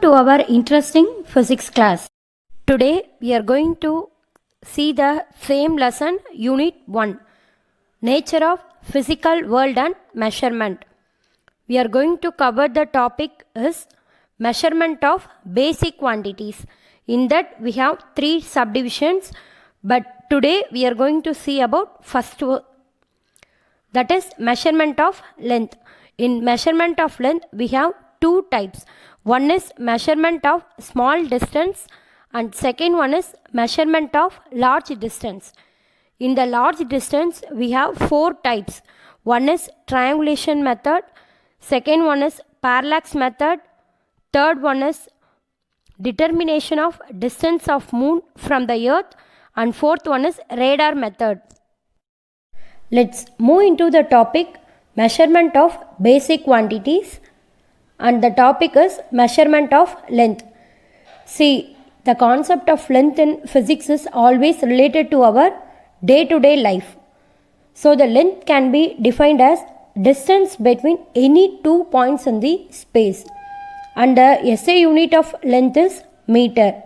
to our interesting physics class. Today we are going to see the same lesson, Unit 1, Nature of Physical World and Measurement. We are going to cover the topic is measurement of basic quantities. In that we have 3 subdivisions, but today we are going to see about first, that is measurement of length. In measurement of length we have 2 types. One is measurement of small distance and second one is measurement of large distance. In the large distance we have 4 types. One is triangulation method, second one is parallax method, third one is determination of distance of moon from the earth, and fourth one is radar method. Let's move into the topic measurement of basic quantities, and the topic is measurement of length. See, the concept of length in physics is always related to our day-to-day life. So the length can be defined as distance between any 2 points in the space, and the SI unit of length is meter.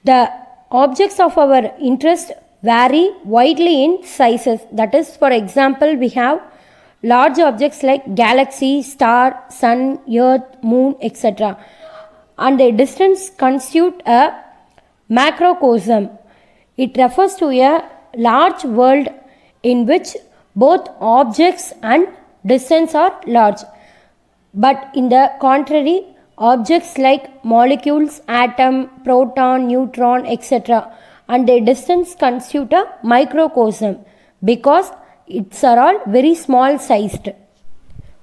The objects of our interest vary widely in sizes. That is, for example, we have large objects like galaxy, star, sun, earth, moon, etc. And the distance constitute a macrocosm. It refers to a large world in which both objects and distance are large. But in the contrary, objects like molecules, atom, proton, neutron, etc. and their distance constitute a microcosm because it's are all very small sized.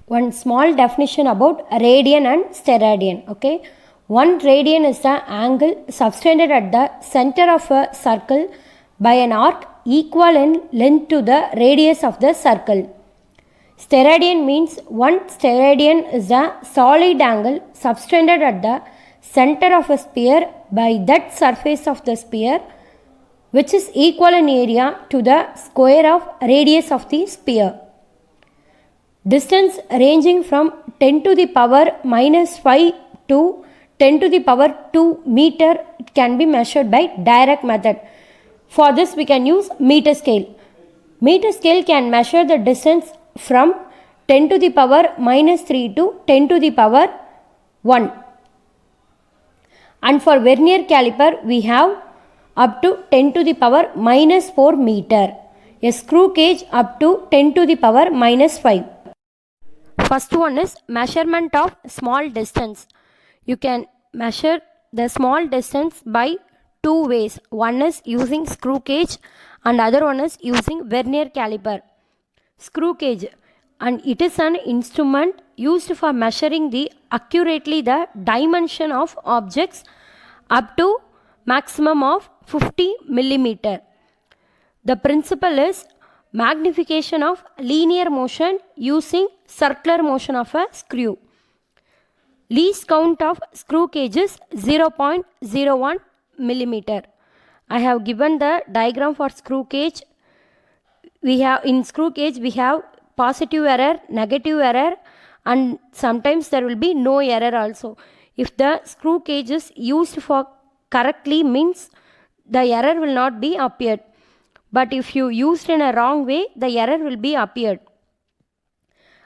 One small definition about radian and steradian. Okay, 1 radian is the angle subtended at the center of a circle by an arc equal in length to the radius of the circle. Steradian means 1 steradian is a solid angle subtended at the center of a sphere by that surface of the sphere which is equal in area to the square of radius of the sphere. Distance ranging from 10 to the power minus 5 to 10 to the power 2 meter can be measured by direct method. For this we can use meter scale. Meter scale can measure the distance from 10 to the power minus 3 to 10 to the power 1. And for vernier caliper we have up to 10 to the power minus 4 meter. A screw gauge up to 10 to the power minus 5. First one is measurement of small distance. You can measure the small distance by 2 ways. One is using screw gauge and other one is using vernier caliper. Screw gauge, and it is an instrument used for measuring accurately the dimension of objects up to maximum of 50 millimeter. The principle is magnification of linear motion using circular motion of a screw. Least count of screw gauge is 0.01 millimeter. I have given the diagram for screw gauge. We have in screw gauge we have positive error, negative error, and sometimes there will be no error also. If the screw gauge is used for correctly means the error will not be appeared, but if you used in a wrong way the error will be appeared.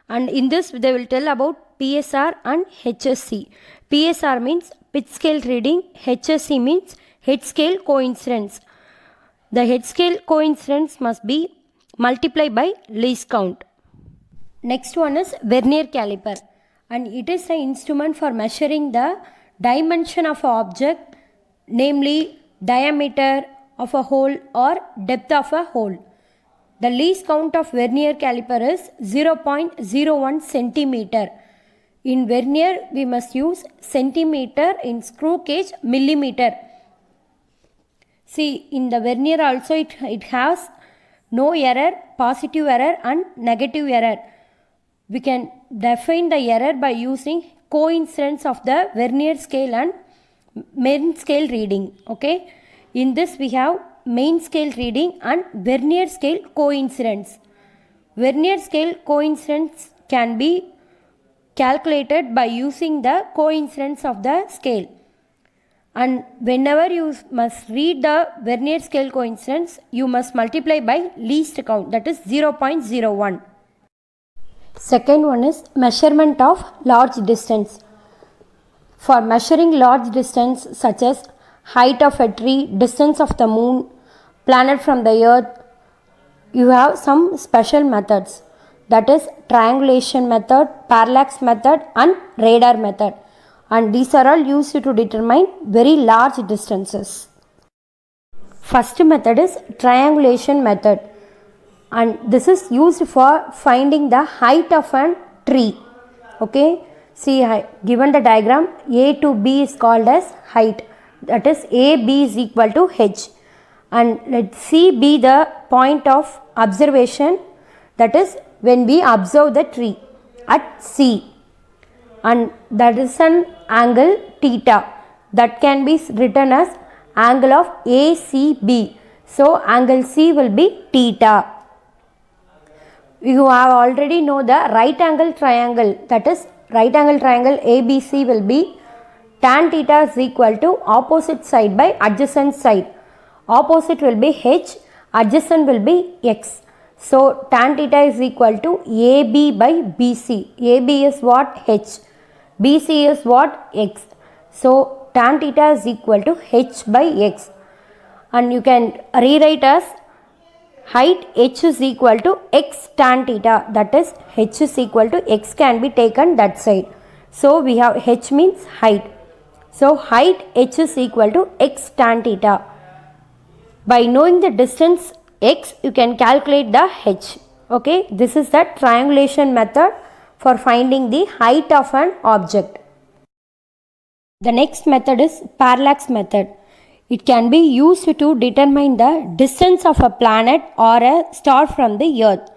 And in this they will tell about PSR and HSC. PSR means pitch scale reading, HSC means head scale coincidence. The head scale coincidence must be multiplied by least count. Next one is vernier caliper, and it is an instrument for measuring the dimension of an object, namely diameter of a hole or depth of a hole. The least count of vernier caliper is 0.01 centimeter. In vernier we must use centimeter, in screw gauge millimeter. See, in the vernier also it has no error, positive error and negative error. We can define the error by using coincidence of the vernier scale and main scale reading. Okay, in this we have main scale reading and vernier scale coincidence. Vernier scale coincidence can be calculated by using the coincidence of the scale. And whenever you must read the Vernier scale coincidence, you must multiply by least count, that is 0.01. Second one is measurement of large distance. For measuring large distance such as height of a tree, distance of the moon, planet from the earth, you have some special methods, that is triangulation method, parallax method and radar method, and these are all used to determine very large distances. First method is triangulation method, and this is used for finding the height of a tree. Okay, see, given the diagram, A to B is called as height, that is AB is equal to H, and let C be the point of observation, that is when we observe the tree at C, and that is an angle theta that can be written as angle of ACB. So angle C will be theta. You have already know the right angle triangle, that is right angle triangle ABC will be tan theta is equal to opposite side by adjacent side. Opposite will be H, adjacent will be X. So tan theta is equal to AB by BC. AB is what? H. BC is what? X. So tan theta is equal to H by X. And you can rewrite as height H is equal to X tan theta, that is H is equal to X can be taken that side. So we have H means height. So height H is equal to X tan theta. By knowing the distance X, you can calculate the H. Okay, this is the triangulation method for finding the height of an object. The next method is parallax method. It can be used to determine the distance of a planet or a star from the earth.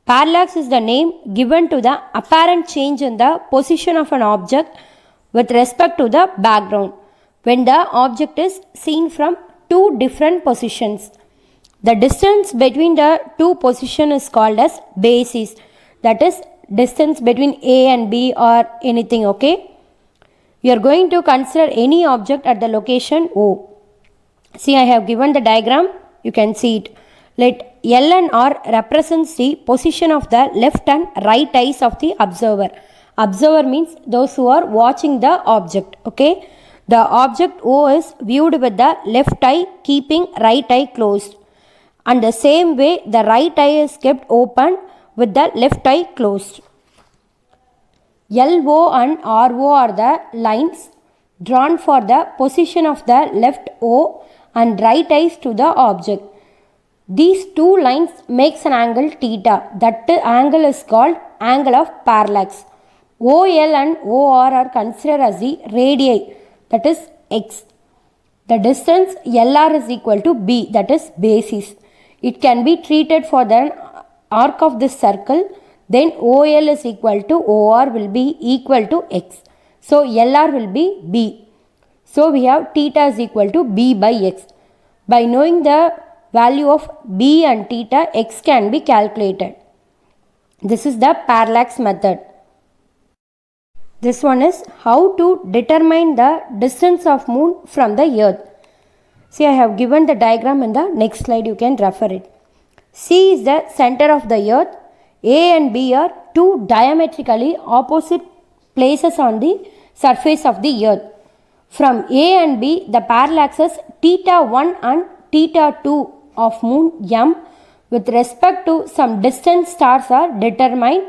Parallax is the name given to the apparent change in the position of an object with respect to the background when the object is seen from two different positions. The distance between the two positions is called as basis, that is distance between A and B or anything. Okay, we are going to consider any object at the location O. See, I have given the diagram, you can see it. Let L and R represents the position of the left and right eyes of the observer. Observer means those who are watching the object. Okay, the object O is viewed with the left eye keeping right eye closed, and the same way the right eye is kept open with the left eye closed. LO and RO are the lines drawn for the position of the left O and right eyes to the object. These two lines makes an angle theta. That angle is called angle of parallax. OL and OR are considered as the radii, that is X. The distance LR is equal to B, that is basis. It can be treated for the arc of this circle. Then OL is equal to OR will be equal to X. So LR will be B. So we have theta is equal to B by X. By knowing the value of B and theta, X can be calculated. This is the parallax method. This one is how to determine the distance of moon from the earth. See, I have given the diagram in the next slide, you can refer it. C is the center of the earth. A and B are two diametrically opposite places on the surface of the earth. From A and B, the parallaxes theta 1 and theta 2 of moon M with respect to some distant stars are determined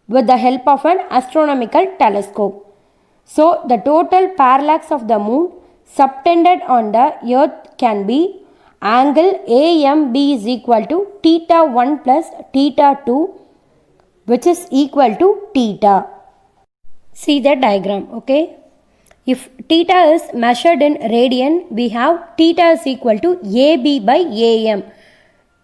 with the help of an astronomical telescope. So, the total parallax of the moon subtended on the earth can be angle AMB is equal to theta 1 plus theta 2, which is equal to theta. See the diagram, okay? If theta is measured in radian, we have theta is equal to AB by AM.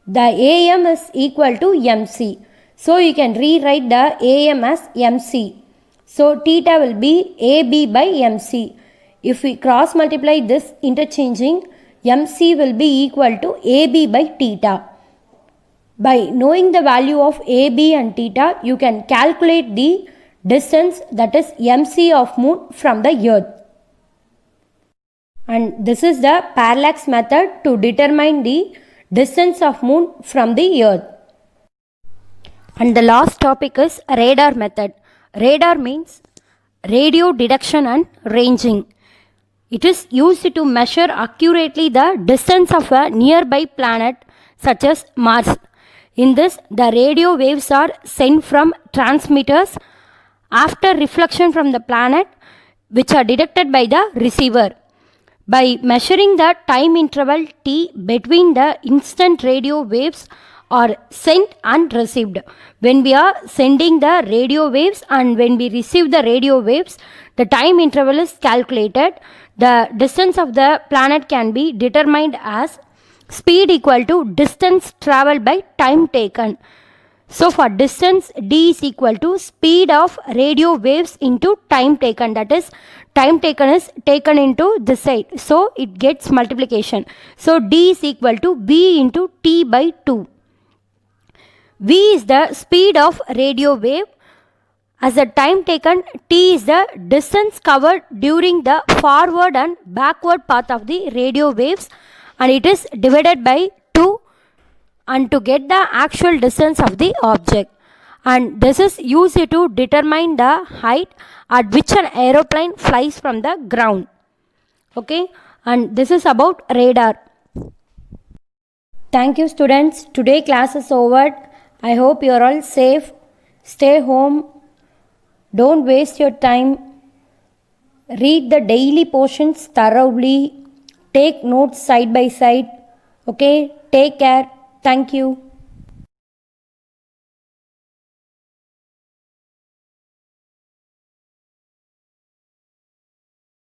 The AM is equal to MC. So you can rewrite the AM as MC. So theta will be AB by MC. If we cross multiply this interchanging, MC will be equal to AB by theta. By knowing the value of AB and theta, you can calculate the distance, that is MC of moon from the earth. And this is the parallax method to determine the distance of moon from the earth. And the last topic is radar method. Radar means radio detection and ranging. It is used to measure accurately the distance of a nearby planet such as Mars. In this, the radio waves are sent from transmitters after reflection from the planet, which are detected by the receiver. By measuring the time interval t between the instant radio waves are sent and received. When we are sending the radio waves and when we receive the radio waves, the time interval is calculated. The distance of the planet can be determined as speed equal to distance traveled by time taken. So for distance, d is equal to speed of radio waves into time taken. That is, time taken is taken into this side. So it gets multiplication. So d is equal to v into t by 2. V is the speed of radio wave. As the time taken, t is the distance covered during the forward and backward path of the radio waves, and it is divided by 2 and to get the actual distance of the object. And this is used to determine the height at which an aeroplane flies from the ground. Okay, and this is about radar. Thank you students. Today class is over. I hope you are all safe. Stay home. Don't waste your time. Read the daily portions thoroughly. Take notes side by side. Okay, take care. Thank you.